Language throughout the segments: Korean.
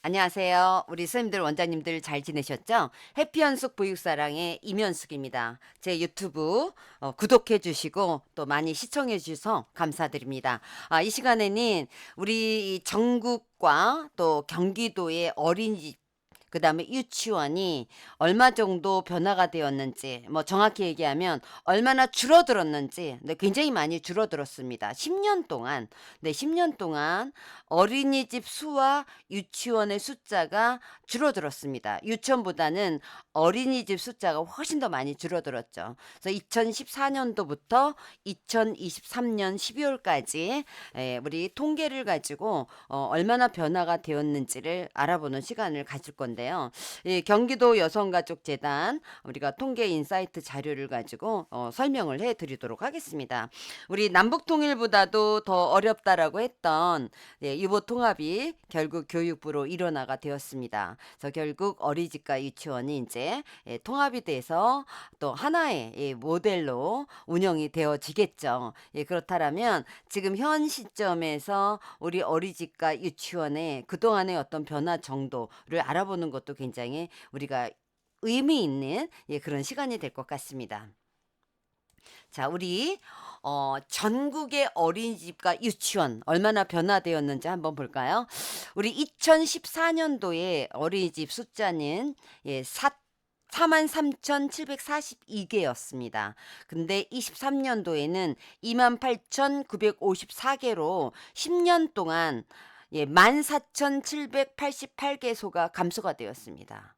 안녕하세요. 우리 선생님들, 원장님들 잘 지내셨죠? 해피연숙 보육사랑의 임연숙입니다. 제 유튜브 구독해 주시고 또 많이 시청해 주셔서 감사드립니다. 이 시간에는 우리 이 전국과 또 경기도의 어린이집 그다음에 유치원이 얼마 정도 변화가 되었는지, 뭐 정확히 얘기하면 얼마나 줄어들었는지, 네, 굉장히 많이 줄어들었습니다. 10년 동안, 네, 10년 동안 어린이집 수와 유치원의 숫자가 줄어들었습니다. 유치원보다는 어린이집 숫자가 훨씬 더 많이 줄어들었죠. 그래서 2014년도부터 2023년 12월까지 우리 통계를 가지고 얼마나 변화가 되었는지를 알아보는 시간을 가질 건데요. 이 경기도 여성가족재단 우리가 통계 인사이트 자료를 가지고 설명을 해드리도록 하겠습니다. 우리 남북통일보다도 더 어렵다라고 했던 유보 통합이 결국 교육부로 일원화가 되었습니다. 그래서 결국 어린이집과 유치원이 이제 통합이 돼서 또 하나의 모델로 운영이 되어지겠죠. 그렇다면 지금 현 시점에서 우리 어린이집과 유치원의 그동안의 어떤 변화 정도를 알아보는 것도 굉장히 우리가 의미 있는 그런 시간이 될 것 같습니다. 자, 우리 전국의 어린이집과 유치원 얼마나 변화되었는지 한번 볼까요? 우리 2014년도에 어린이집 숫자는 43,742개였습니다. 근데 23년도에는 28,954개로 10년 동안 14,788개소가 감소가 되었습니다.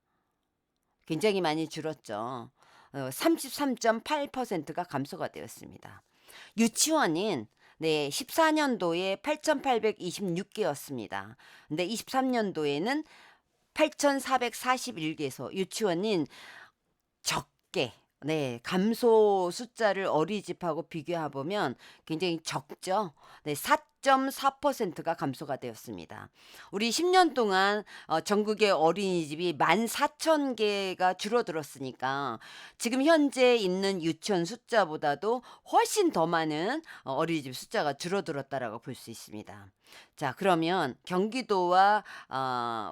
굉장히 많이 줄었죠. 33.8%가 감소가 되었습니다. 유치원은 14년도에 8,826개였습니다. 근데 23년도에는 8,441개소, 유치원은 적게, 감소 숫자를 어린이집하고 비교해 보면 굉장히 적죠. 4.4%가 감소가 되었습니다. 우리 10년 동안 전국의 어린이집이 14,000개가 줄어들었으니까 지금 현재 있는 유치원 숫자보다도 훨씬 더 많은 어린이집 숫자가 줄어들었다라고 볼 수 있습니다. 자, 그러면 경기도와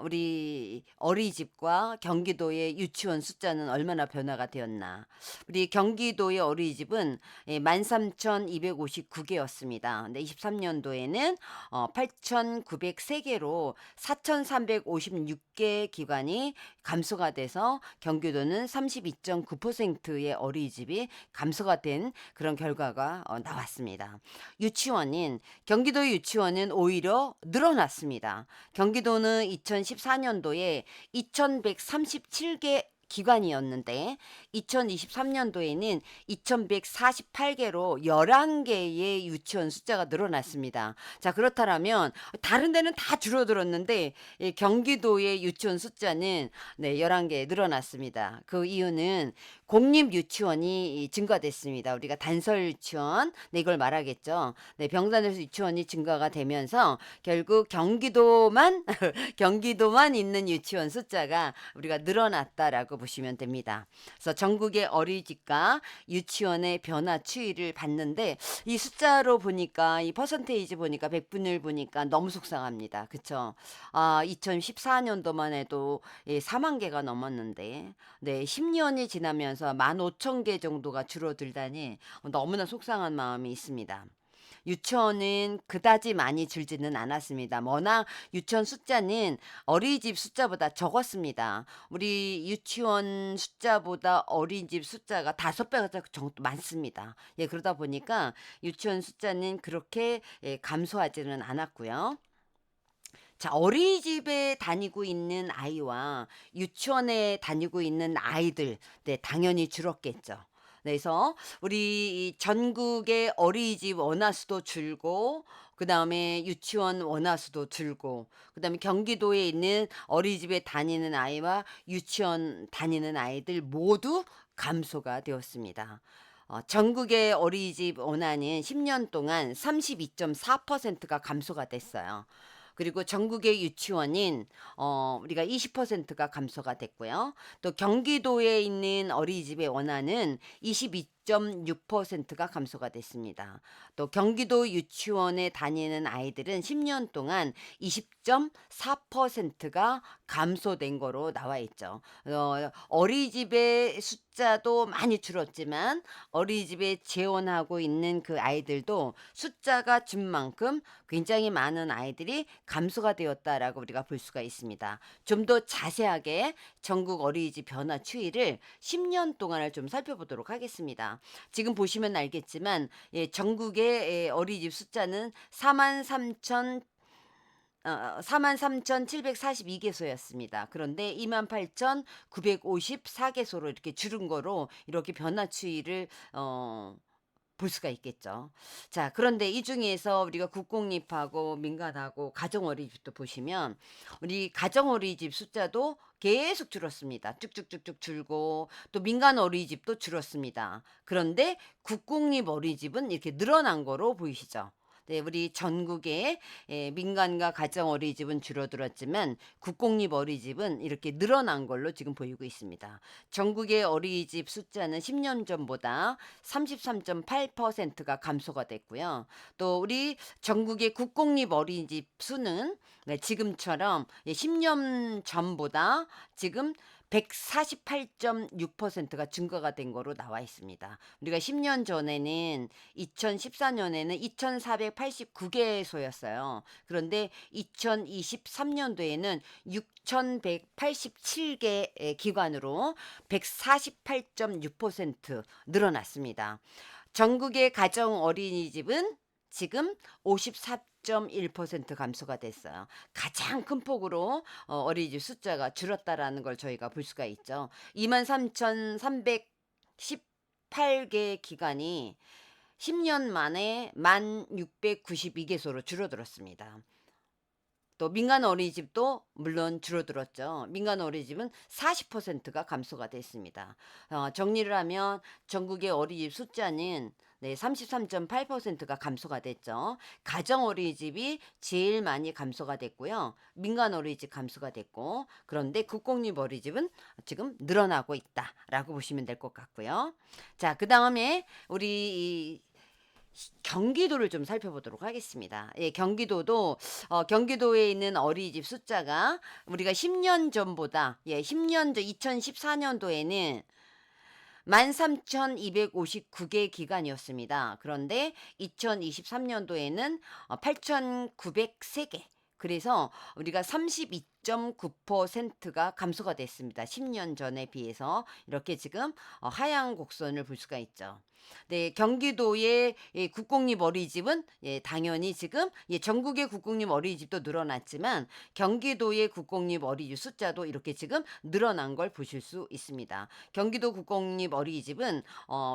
우리 어린이집과 경기도의 유치원 숫자는 얼마나 변화가 되었나? 우리 경기도의 어린이집은 13,259개였습니다. 근데 23년도에는 8,903개로 4,356개 기관이 감소가 돼서 경기도는 32.9%의 어린이집이 감소가 된 그런 결과가 나왔습니다. 유치원인 경기도의 유치원은 오히려 늘어났습니다. 경기도는 2014년도에 2,137개 기관이었는데 2023년도에는 2,148개로 11개의 유치원 숫자가 늘어났습니다. 자, 그렇다면 다른 데는 다 줄어들었는데 경기도의 유치원 숫자는 11개 늘어났습니다. 그 이유는 공립 유치원이 증가됐습니다. 우리가 단설 유치원, 이걸 말하겠죠. 병단에서 유치원이 증가가 되면서 결국 경기도만 경기도만 있는 유치원 숫자가 우리가 늘어났다라고 보시면 됩니다. 그래서 전국의 어린이집과 유치원의 변화 추이를 봤는데 이 숫자로 보니까 이 퍼센테이지 보니까 백분을 보니까 너무 속상합니다. 그쵸? 2014년도만 해도 4만 개가 넘었는데 10년이 지나면서 15,000개 정도가 줄어들다니 너무나 속상한 마음이 있습니다. 유치원은 그다지 많이 줄지는 않았습니다. 워낙 유치원 숫자는 어린이집 숫자보다 적었습니다. 우리 유치원 숫자보다 어린이집 숫자가 5배가 정도 많습니다. 그러다 보니까 유치원 숫자는 그렇게 감소하지는 않았고요. 자, 어린이집에 다니고 있는 아이와 유치원에 다니고 있는 아이들, 당연히 줄었겠죠. 그래서 우리 이 전국의 어린이집 원화수도 줄고, 그 다음에 유치원 원화수도 줄고, 그 다음에 경기도에 있는 어린이집에 다니는 아이와 유치원 다니는 아이들 모두 감소가 되었습니다. 전국의 어린이집 원화는 10년 동안 32.4%가 감소가 됐어요. 그리고 전국의 유치원인 우리가 20%가 감소가 됐고요. 또 경기도에 있는 어린이집의 원화는 20.6%가 감소가 됐습니다. 또 경기도 유치원에 다니는 아이들은 10년 동안 20.4%가 감소된 거로 나와 있죠. 어린이집의 숫자도 많이 줄었지만 어린이집에 재원하고 있는 그 아이들도 숫자가 준 만큼 굉장히 많은 아이들이 감소가 되었다라고 우리가 볼 수가 있습니다. 좀 더 자세하게 전국 어린이집 변화 추이를 10년 동안을 좀 살펴보도록 하겠습니다. 지금 보시면 알겠지만 전국의 어린이집 숫자는 43,742개소였습니다. 그런데 28,954개소로 이렇게 줄은 거로 이렇게 변화 추이를 볼 수가 있겠죠. 자, 그런데 이 중에서 우리가 국공립하고 민간하고 가정어린이집도 보시면 우리 가정어린이집 숫자도 계속 줄었습니다. 쭉쭉쭉쭉 줄고 또 민간 어린이집도 줄었습니다. 그런데 국공립 어린이집은 이렇게 늘어난 거로 보이시죠? 네, 우리 전국의 민간과 가정 어린이집은 줄어들었지만 국공립 어린이집은 이렇게 늘어난 걸로 지금 보이고 있습니다. 전국의 어린이집 숫자는 10년 전보다 33.8%가 감소가 됐고요. 또 우리 전국의 국공립 어린이집 수는 지금처럼 10년 전보다 지금 148.6%가 증가가 된 거로 나와 있습니다. 우리가 10년 전에는 2014년에는 2,489개소였어요. 그런데 2023년도에는 6,187개 기관으로 148.6% 늘어났습니다. 전국의 가정 어린이집은 지금 54.1% 감소가 됐어요. 가장 큰 폭으로 어린이집 숫자가 줄었다라는 걸 저희가 볼 수가 있죠. 23,318개 기관이 10년 만에 1,692개소로 줄어들었습니다. 또 민간 어린이집도 물론 줄어들었죠. 민간 어린이집은 40%가 감소가 됐습니다. 정리를 하면 전국의 어린이집 숫자는 33.8%가 감소가 됐죠. 가정 어린이집이 제일 많이 감소가 됐고요. 민간 어린이집 감소가 됐고, 그런데 국공립 어린이집은 지금 늘어나고 있다라고 보시면 될 것 같고요. 자, 그 다음에 우리 경기도를 좀 살펴보도록 하겠습니다. 경기도도 경기도에 있는 어린이집 숫자가 우리가 10년 전보다 10년 전 2014년도에는 13,259개 기관이었습니다. 그런데 2023년도에는 8,903개. 그래서 우리가 32.9%가 감소가 됐습니다. 10년 전에 비해서 이렇게 지금 하향 곡선을 볼 수가 있죠. 네, 경기도의 국공립 어린이집은 당연히 지금 전국의 국공립 어린이집도 늘어났지만 경기도의 국공립 어린이집 숫자도 이렇게 지금 늘어난 걸 보실 수 있습니다. 경기도 국공립 어린이집은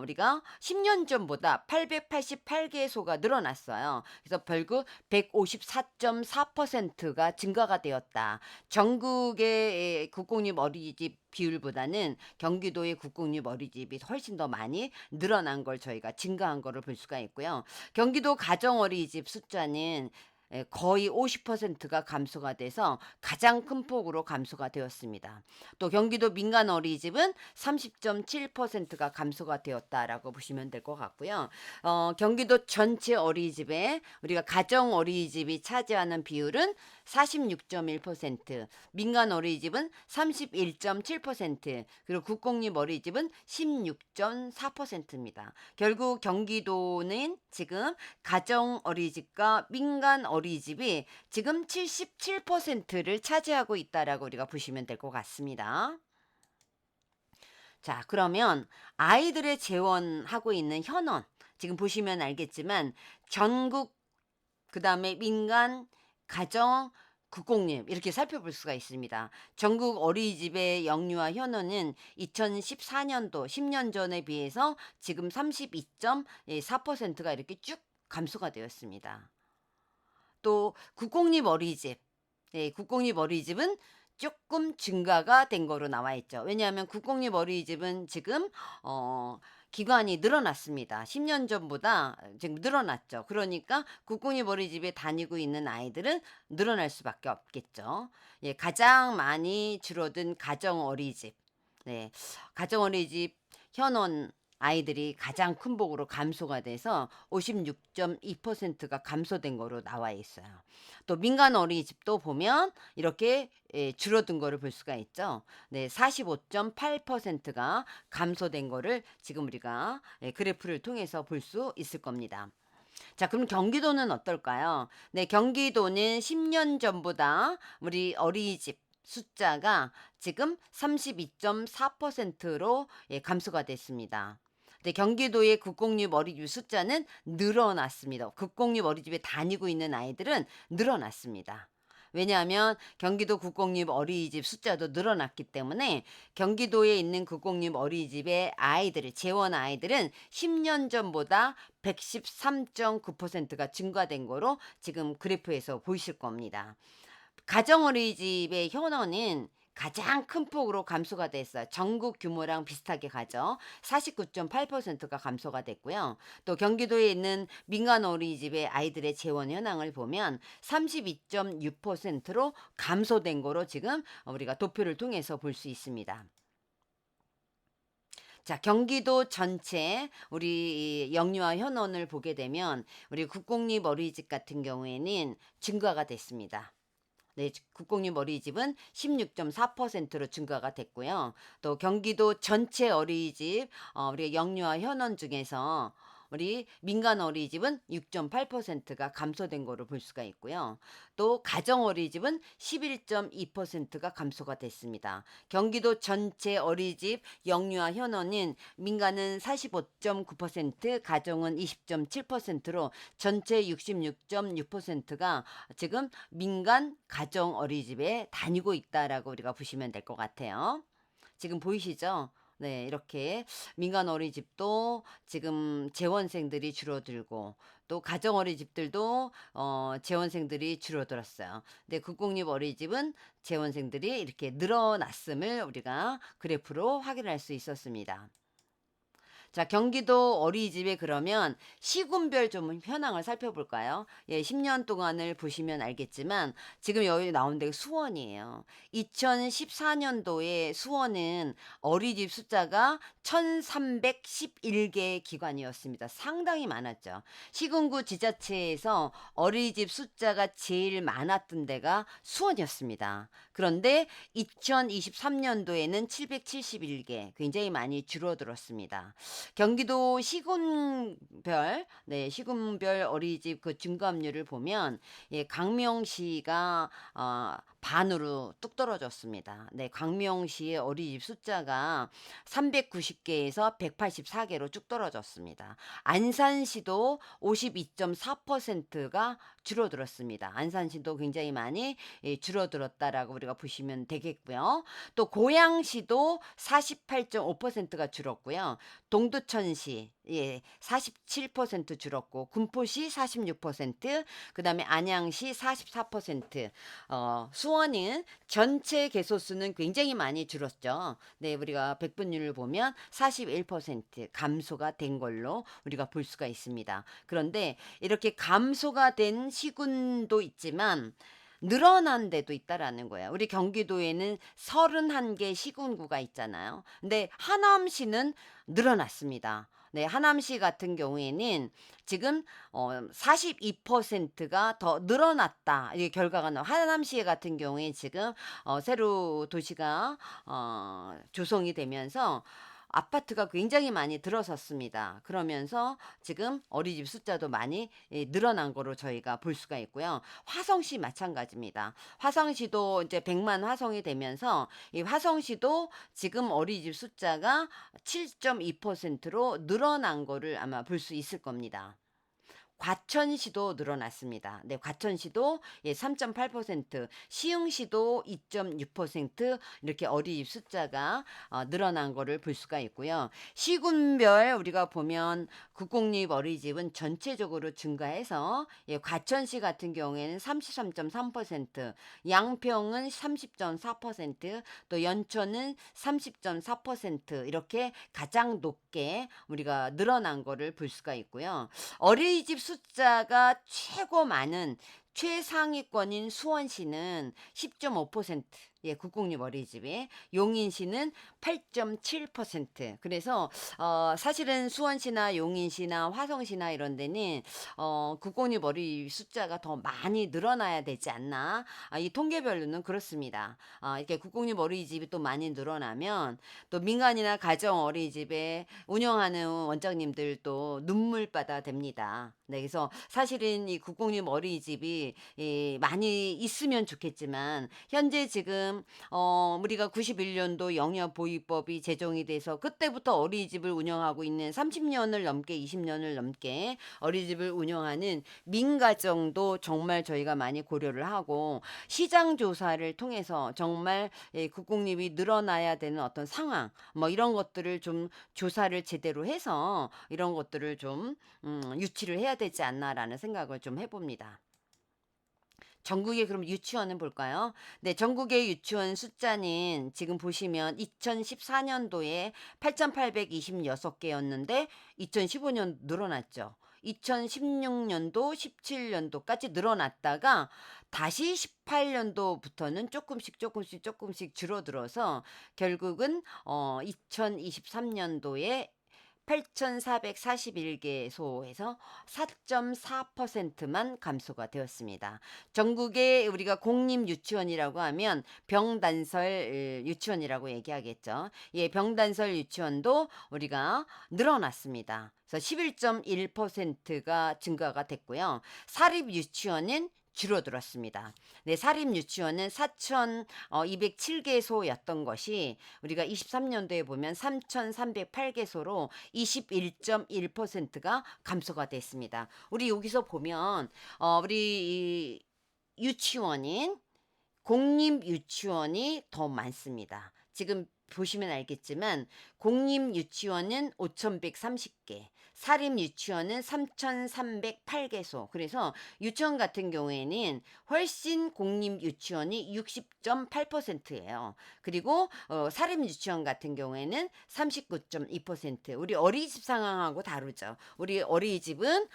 우리가 10년 전보다 888개소가 늘어났어요. 그래서 결국 154.4%가 증가가 되었다. 전국의 국공립 어린이집 비율보다는 경기도의 국공립 어린이집이 훨씬 더 많이 늘어난 걸 저희가 증가한 거를 볼 수가 있고요. 경기도 가정 어린이집 숫자는 거의 50%가 감소가 돼서 가장 큰 폭으로 감소가 되었습니다. 또 경기도 민간 어린이집은 30.7%가 감소가 되었다라고 보시면 될 것 같고요. 경기도 전체 어린이집에 우리가 가정 어린이집이 차지하는 비율은 46.1%, 민간 어린이집은 31.7%, 그리고 국공립 어린이집은 16.4%입니다. 결국 경기도는 지금 가정 어린이집과 민간 어린이집이 지금 77%를 차지하고 있다라고 우리가 보시면 될 것 같습니다. 자, 그러면 아이들의 재원하고 있는 현원, 지금 보시면 알겠지만 전국, 그 다음에 민간, 가정, 국공립 이렇게 살펴볼 수가 있습니다. 전국 어린이집의 영유아 현원은 2014년도 10년 전에 비해서 지금 32.4%가 이렇게 쭉 감소가 되었습니다. 또 국공립 어린이집, 국공립 어린이집은 조금 증가가 된 거로 나와 있죠. 왜냐하면 국공립 어린이집은 지금 기관이 늘어났습니다. 10년 전보다 지금 늘어났죠. 그러니까 국공립 어린이집에 다니고 있는 아이들은 늘어날 수밖에 없겠죠. 가장 많이 줄어든 가정 어린이집, 가정 어린이집 현원 아이들이 가장 큰 폭으로 감소가 돼서 56.2%가 감소된 거로 나와 있어요. 또 민간 어린이집도 보면 이렇게 줄어든 거를 볼 수가 있죠. 네, 45.8%가 감소된 거를 지금 우리가 그래프를 통해서 볼 수 있을 겁니다. 자, 그럼 경기도는 어떨까요? 네, 경기도는 10년 전보다 우리 어린이집 숫자가 지금 32.4%로 감소가 됐습니다. 네, 경기도의 국공립 어린이집 숫자는 늘어났습니다. 국공립 어린이집에 다니고 있는 아이들은 늘어났습니다. 왜냐하면 경기도 국공립 어린이집 숫자도 늘어났기 때문에 경기도에 있는 국공립 어린이집의 아이들을 재원 아이들은 10년 전보다 113.9%가 증가된 거로 지금 그래프에서 보이실 겁니다. 가정 어린이집의 현원은 가장 큰 폭으로 감소가 됐어요. 전국 규모랑 비슷하게 가죠. 49.8%가 감소가 됐고요. 또 경기도에 있는 민간 어린이집의 아이들의 재원 현황을 보면 32.6%로 감소된 거로 지금 우리가 도표를 통해서 볼 수 있습니다. 자, 경기도 전체 우리 영유아 현원을 보게 되면 우리 국공립 어린이집 같은 경우에는 증가가 됐습니다. 네, 국공립 어린이집은 16.4%로 증가가 됐고요. 또 경기도 전체 어린이집 우리가 영유아 현원 중에서 우리 민간 어린이집은 6.8%가 감소된 거로 볼 수가 있고요. 또 가정 어린이집은 11.2%가 감소가 됐습니다. 경기도 전체 어린이집 영유아 현원은 민간은 45.9%, 가정은 20.7%로 전체 66.6%가 지금 민간 가정 어린이집에 다니고 있다라고 우리가 보시면 될 것 같아요. 지금 보이시죠? 네, 이렇게 민간 어린이집도 지금 재원생들이 줄어들고 또 가정 어린이집들도 재원생들이 줄어들었어요. 근데 국공립 어린이집은 재원생들이 이렇게 늘어났음을 우리가 그래프로 확인할 수 있었습니다. 자, 경기도 어린이집에 그러면 시군별 좀 현황을 살펴볼까요? 예, 10년 동안을 보시면 알겠지만 지금 여기 나온 데가 수원이에요. 2014년도에 수원은 어린이집 숫자가 1311개 기관이었습니다. 상당히 많았죠. 시군구 지자체에서 어린이집 숫자가 제일 많았던 데가 수원이었습니다. 그런데 2023년도에는 771개, 굉장히 많이 줄어들었습니다. 경기도 시군별, 네, 시군별 어린이집 그 증가함률을 보면, 예, 광명시가, 반으로 뚝 떨어졌습니다. 네, 광명시의 어린이집 숫자가 390개에서 184개로 쭉 떨어졌습니다. 안산시도 52.4%가 줄어들었습니다. 안산시도 굉장히 많이 줄어들었다라고 우리가 보시면 되겠고요. 또 고양시도 48.5%가 줄었고요. 동두천시 47% 줄었고 군포시 46%, 그다음에 안양시 44%. 수원은 전체 개소수는 굉장히 많이 줄었죠. 네, 우리가 백분율을 보면 41% 감소가 된 걸로 우리가 볼 수가 있습니다. 그런데 이렇게 감소가 된 시군도 있지만 늘어난 데도 있다라는 거예요. 우리 경기도에는 31개 시군구가 있잖아요. 근데 하남시는 늘어났습니다. 네, 하남시 같은 경우에는 지금 42%가 더 늘어났다. 이게 결과가 나. 하남시 같은 경우에 지금 새로 도시가 조성이 되면서 아파트가 굉장히 많이 들어섰습니다. 그러면서 지금 어린이집 숫자도 많이 늘어난 거로 저희가 볼 수가 있고요. 화성시 마찬가지입니다. 화성시도 이제 100만 화성이 되면서 이 화성시도 지금 어린이집 숫자가 7.2%로 늘어난 거를 아마 볼 수 있을 겁니다. 과천시도 늘어났습니다. 네, 과천시도 3.8%, 시흥시도 2.6% 이렇게 어린이집 숫자가 늘어난 거를 볼 수가 있고요. 시군별 우리가 보면 국공립 어린이집은 전체적으로 증가해서 과천시 같은 경우에는 33.3%, 양평은 30.4%, 또 연천은 30.4% 이렇게 가장 높게 우리가 늘어난 거를 볼 수가 있고요. 어린이집 숫자가 최고 많은 최상위권인 수원시는 10.5%, 예, 국공립 어린이집에, 용인시는 8.7%. 그래서 사실은 수원시나 용인시나 화성시나 이런 데는 국공립 어린이집 숫자가 더 많이 늘어나야 되지 않나. 이 통계별로는 그렇습니다. 이렇게 국공립 어린이집이 또 많이 늘어나면 또 민간이나 가정 어린이집에 운영하는 원장님들도 눈물바다 됩니다. 네, 그래서 사실은 이 국공립 어린이집이 많이 있으면 좋겠지만 현재 지금 우리가 91년도 영유아보육법이 제정이 돼서 그때부터 어린이집을 운영하고 있는 30년을 넘게 20년을 넘게 어린이집을 운영하는 민가정도 정말 저희가 많이 고려를 하고 시장 조사를 통해서 정말 국공립이 늘어나야 되는 어떤 상황 뭐 이런 것들을 좀 조사를 제대로 해서 이런 것들을 좀 유치를 해야 되지 않나라는 생각을 좀 해봅니다. 전국의 그럼 유치원은 볼까요? 네, 전국의 유치원 숫자는 지금 보시면 2014년도에 8,826개였는데 2015년 늘어났죠. 2016년도, 17년도까지 늘어났다가 다시 18년도부터는 조금씩 줄어들어서 결국은 2023년도에 8,441개소에서 4.4%만 감소가 되었습니다. 전국에 우리가 공립유치원이라고 하면 병단설 유치원이라고 얘기하겠죠. 예, 병단설 유치원도 우리가 늘어났습니다. 그래서 11.1%가 증가가 됐고요. 사립유치원은 줄어들었습니다. 네, 사립유치원은 4,207개소였던 것이 우리가 23년도에 보면 3,308개소로 21.1%가 감소가 됐습니다. 우리 여기서 보면 우리 유치원인 공립유치원이 더 많습니다. 지금 보시면 알겠지만 공립유치원은 5,130개, 사립유치원은 3,308개소. 그래서 유치원 같은 경우에는 훨씬 공립유치원이 60.8%예요. 그리고 사립유치원 같은 경우에는 39.2%. 우리 어린이집 상황하고 다르죠. 우리 어린이집은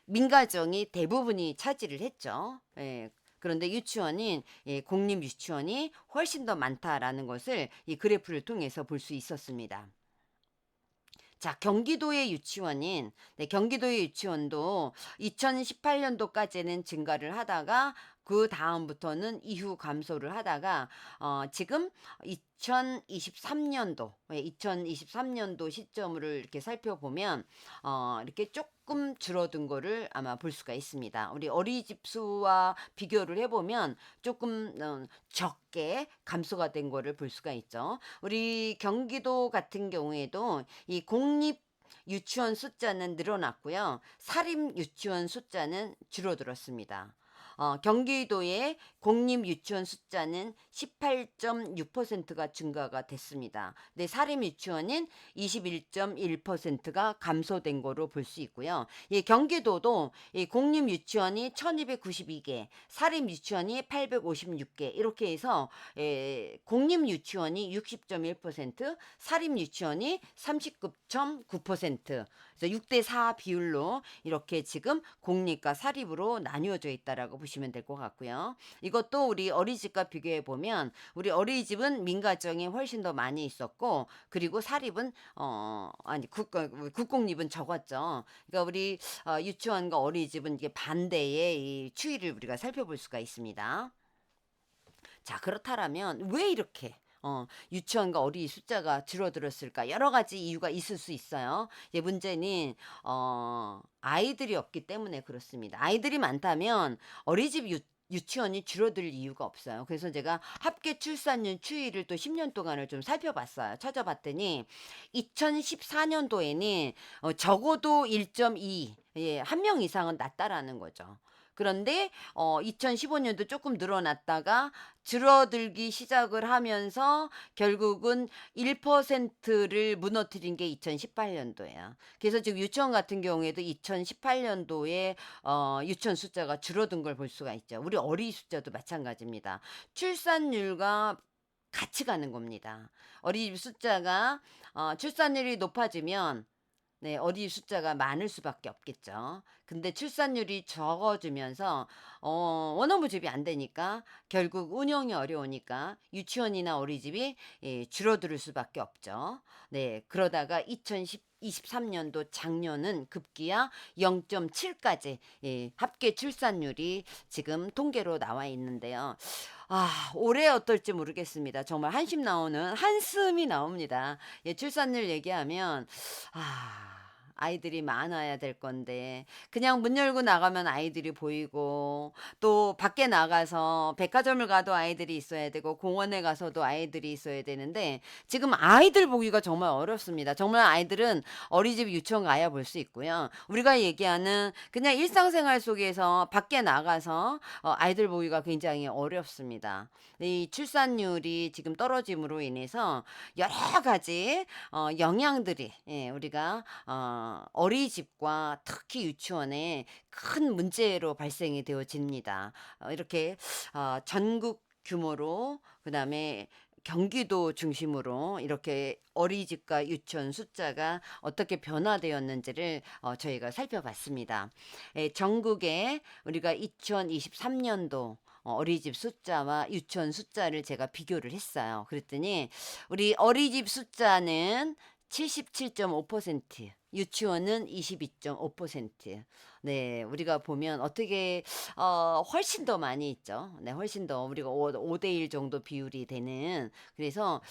민가정이 대부분이 차지를 했죠. 예. 그런데 유치원인 공립 유치원이 훨씬 더 많다라는 것을 이 그래프를 통해서 볼 수 있었습니다. 자, 경기도의 유치원인, 네, 경기도의 유치원도 2018년도까지는 증가를 하다가 그 다음부터는 이후 감소를 하다가 지금 2023년도 시점으로 이렇게 살펴보면 이렇게 조금 줄어든 거를 아마 볼 수가 있습니다. 우리 어린이집 수와 비교를 해보면 조금 적게 감소가 된 거를 볼 수가 있죠. 우리 경기도 같은 경우에도 이 공립 유치원 숫자는 늘어났고요. 사립 유치원 숫자는 줄어들었습니다. 경기도의 공립 유치원 숫자는 18.6%가 증가가 됐습니다. 네, 사립 유치원은 21.1%가 감소된 거로 볼 수 있고요. 예, 경기도도 공립 유치원이 1292개, 사립 유치원이 856개 이렇게 해서 공립 유치원이 60.1%, 사립 유치원이 39.9%, 그래서 6대4 비율로 이렇게 지금 공립과 사립으로 나뉘어져 있다라고 보시면 될 것 같고요. 이것도 우리 어린이집과 비교해 보면 우리 어린이집은 민가정이 훨씬 더 많이 있었고 그리고 사립은 국공립은 적었죠. 그러니까 우리 유치원과 어린이집은 이게 반대의 이 추이를 우리가 살펴볼 수가 있습니다. 자, 그렇다면 왜 이렇게 유치원과 어린이 숫자가 줄어들었을까? 여러 가지 이유가 있을 수 있어요. 이제 문제는 아이들이 없기 때문에 그렇습니다. 아이들이 많다면 어린이집 유치원이 줄어들 이유가 없어요. 그래서 제가 합계 출산율 추이를 또 10년 동안을 좀 살펴봤어요. 찾아봤더니 2014년도에는 적어도 1.2, 예, 한 명 이상은 낳다라는 거죠. 그런데 2015년도 조금 늘어났다가 줄어들기 시작을 하면서 결국은 1%를 무너뜨린 게 2018년도예요. 그래서 지금 유치원 같은 경우에도 2018년도에 유치원 숫자가 줄어든 걸 볼 수가 있죠. 우리 어린이 숫자도 마찬가지입니다. 출산율과 같이 가는 겁니다. 어린이집 숫자가 출산율이 높아지면 네, 어린이 숫자가 많을 수밖에 없겠죠. 근데 출산율이 적어지면서 원어부집이 안 되니까 결국 운영이 어려우니까 유치원이나 어린이집이 줄어들 수밖에 없죠. 네, 그러다가 2023년도 작년은 급기야 0.7까지 합계 출산율이 지금 통계로 나와 있는데요. 올해 어떨지 모르겠습니다. 정말 한숨이 나옵니다. 출산율 얘기하면 아이들이 많아야 될 건데 그냥 문 열고 나가면 아이들이 보이고 또 밖에 나가서 백화점을 가도 아이들이 있어야 되고 공원에 가서도 아이들이 있어야 되는데 지금 아이들 보기가 정말 어렵습니다. 정말 아이들은 어린이집 유치원 가야 볼 수 있고요. 우리가 얘기하는 그냥 일상생활 속에서 밖에 나가서 아이들 보기가 굉장히 어렵습니다. 이 출산율이 지금 떨어짐으로 인해서 여러 가지 영향들이 우리가 어린이집과 특히 유치원에 큰 문제로 발생이 되어집니다. 이렇게 전국 규모로 그다음에 경기도 중심으로 이렇게 어린이집과 유치원 숫자가 어떻게 변화되었는지를 저희가 살펴봤습니다. 전국에 우리가 2023년도 어린이집 숫자와 유치원 숫자를 제가 비교를 했어요. 그랬더니 우리 어린이집 숫자는 77.5%, 유치원은 22.5%. 네, 우리가 보면 어떻게 훨씬 더 많이 있죠. 네, 훨씬 더 우리가 5대 1 정도 비율이 되는. 그래서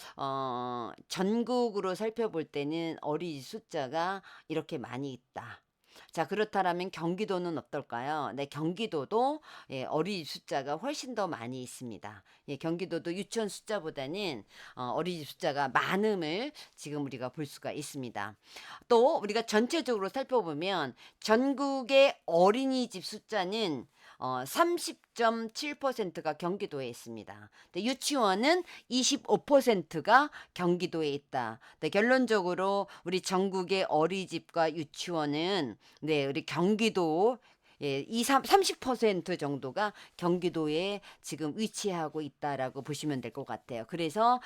전국으로 살펴볼 때는 어린이집 숫자가 이렇게 많이 있다. 자, 그렇다면 경기도는 어떨까요? 네, 경기도도 어린이집 숫자가 훨씬 더 많이 있습니다. 경기도도 유치원 숫자보다는 어린이집 숫자가 많음을 지금 우리가 볼 수가 있습니다. 또 우리가 전체적으로 살펴보면 전국의 어린이집 숫자는 30.7%가 경기도에 있습니다. 근데 유치원은 25%가 경기도에 있다. 네, 결론적으로 우리 전국의 어린이집과 유치원은 우리 경기도 30% 정도가 경기도에 지금 위치하고 있다라고 보시면 될 것 같아요. 그래서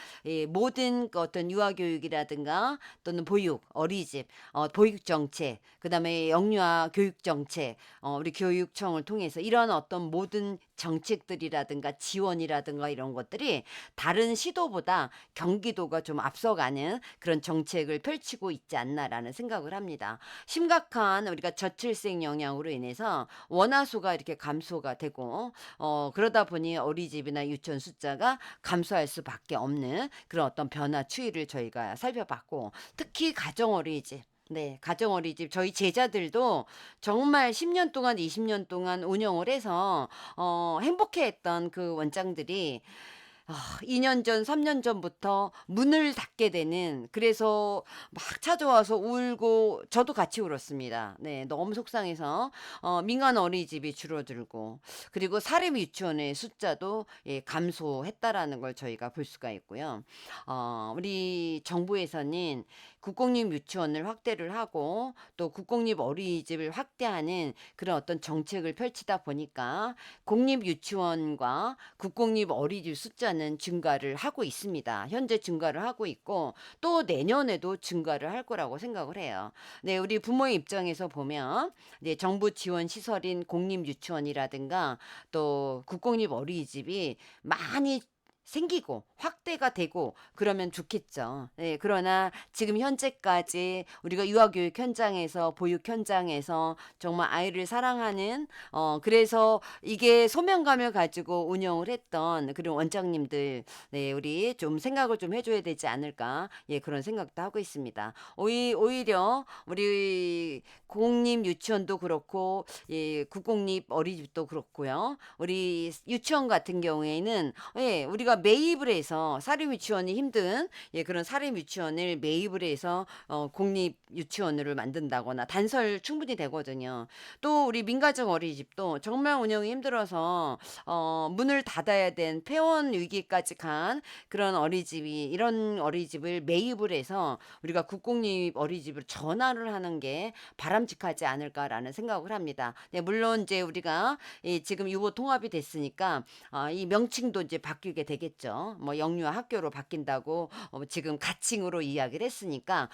모든 어떤 유아교육이라든가 또는 보육, 어린이집, 보육 정책, 그다음에 영유아 교육 정책, 우리 교육청을 통해서 이런 어떤 모든 정책들이라든가 지원이라든가 이런 것들이 다른 시도보다 경기도가 좀 앞서가는 그런 정책을 펼치고 있지 않나라는 생각을 합니다. 심각한 우리가 저출생 영향으로 인해서 원화수가 이렇게 감소가 되고 그러다 보니 어린이집이나 유치원 숫자가 감소할 수밖에 없는 그런 어떤 변화 추이를 저희가 살펴봤고 특히 가정 어린이집 네, 가정 어린이집 저희 제자들도 정말 10년 동안 20년 동안 운영을 해서 행복해했던 그 원장들이 2년 전, 3년 전부터 문을 닫게 되는 그래서 막 찾아와서 울고 저도 같이 울었습니다. 네, 너무 속상해서 민간 어린이집이 줄어들고 그리고 사립 유치원의 숫자도 감소했다라는 걸 저희가 볼 수가 있고요. 우리 정부에서는 국공립 유치원을 확대를 하고 또 국공립 어린이집을 확대하는 그런 어떤 정책을 펼치다 보니까 공립 유치원과 국공립 어린이집 숫자는 증가를 하고 있습니다. 현재 증가를 하고 있고 또 내년에도 증가를 할 거라고 생각을 해요. 네, 우리 부모의 입장에서 보면 네, 정부 지원 시설인 공립 유치원이라든가 또 국공립 어린이집이 많이 생기고 확대가 되고 그러면 좋겠죠. 네, 그러나 지금 현재까지 우리가 유아교육 현장에서 보육 현장에서 정말 아이를 사랑하는 그래서 이게 소명감을 가지고 운영을 했던 그런 원장님들 네, 우리 좀 생각을 좀 해줘야 되지 않을까 그런 생각도 하고 있습니다. 오히려 우리 공립 유치원도 그렇고 국공립 어린이집도 그렇고요. 우리 유치원 같은 경우에는 우리가 매입을 해서 사립 유치원이 힘든 그런 사립 유치원을 매입을 해서 공립 유치원으로 만든다거나 단설 충분히 되거든요. 또 우리 민가정 어린이집도 정말 운영이 힘들어서 문을 닫아야 된 폐원 위기까지 간 그런 어린이집이 이런 어린이집을 매입을 해서 우리가 국공립 어린이집으로 전환을 하는 게 바람직하지 않을까라는 생각을 합니다. 네, 물론 이제 우리가 지금 유보 통합이 됐으니까 이 명칭도 이제 바뀌게 되겠 나겠죠. 뭐 영유아 학교로 바뀐다고 지금 가칭으로 이야기를 했으니까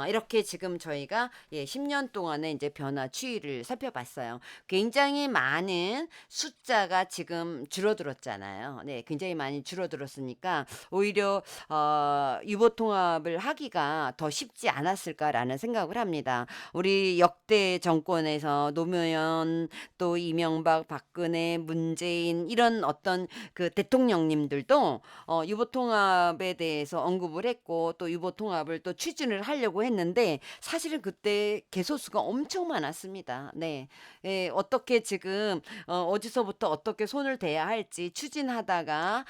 이렇게 지금 저희가 10년 동안의 이제 변화 추이를 살펴봤어요. 굉장히 많은 숫자가 지금 줄어들었잖아요. 네, 굉장히 많이 줄어들었으니까 오히려 유보 통합을 하기가 더 쉽지 않았을까라는 생각을 합니다. 우리 역대 정권에서 노무현 또 이명박, 박근혜, 문재인 이런 어떤 그 대통령님들도 유보 통합에 대해서 언급을 했고 또 유보 통합을 또 추진을 하려고 했는데 사실은 그때 개소수가 엄청 많았습니다. 네. 예, 어떻게 지금 어디서부터 어떻게 손을 대야 할지 추진하다가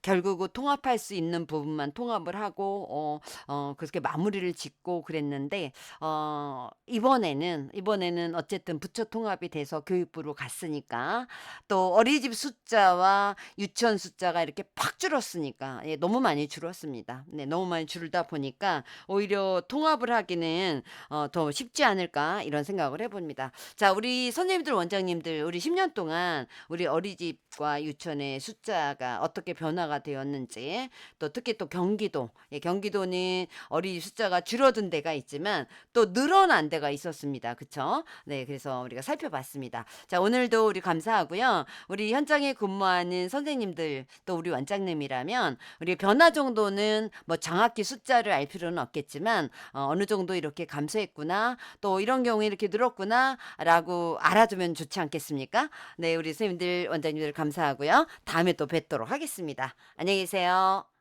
결국은 통합할 수 있는 부분만 통합을 하고 그렇게 마무리를 짓고 그랬는데 이번에는 어쨌든 부처 통합이 돼서 교육부로 갔으니까 또 어린이집 숫자와 유치원 숫자가 이렇게 팍 줄었으니까 너무 많이 줄었습니다. 네, 너무 많이 줄다 보니까 오히려 통합을 하기는 더 쉽지 않을까 이런 생각을 해봅니다. 자, 우리 선생님들, 원장님들, 우리 10년 동안 우리 어린이집과 유치원의 숫자가 어떻게 변화가 되었는지, 또 특히 또 경기도, 경기도는 어린이 숫자가 줄어든 데가 있지만 또 늘어난 데가 있었습니다. 그쵸? 네, 그래서 우리가 살펴봤습니다. 자, 오늘도 우리 감사하고요. 우리 현장에 근무하는 선생님들, 또 우리 원장님이라면 우리 변화 정도는 뭐 정확히 숫자를 알 필요는 없겠지만 어느 정도 이렇게 감소했구나, 또 이런 경우에 이렇게 늘었구나 라고 알아두면 좋지 않겠습니까? 네, 우리 선생님들, 원장님들 감사하고요. 다음에 또 뵙도록 하겠습니다. 안녕히 계세요.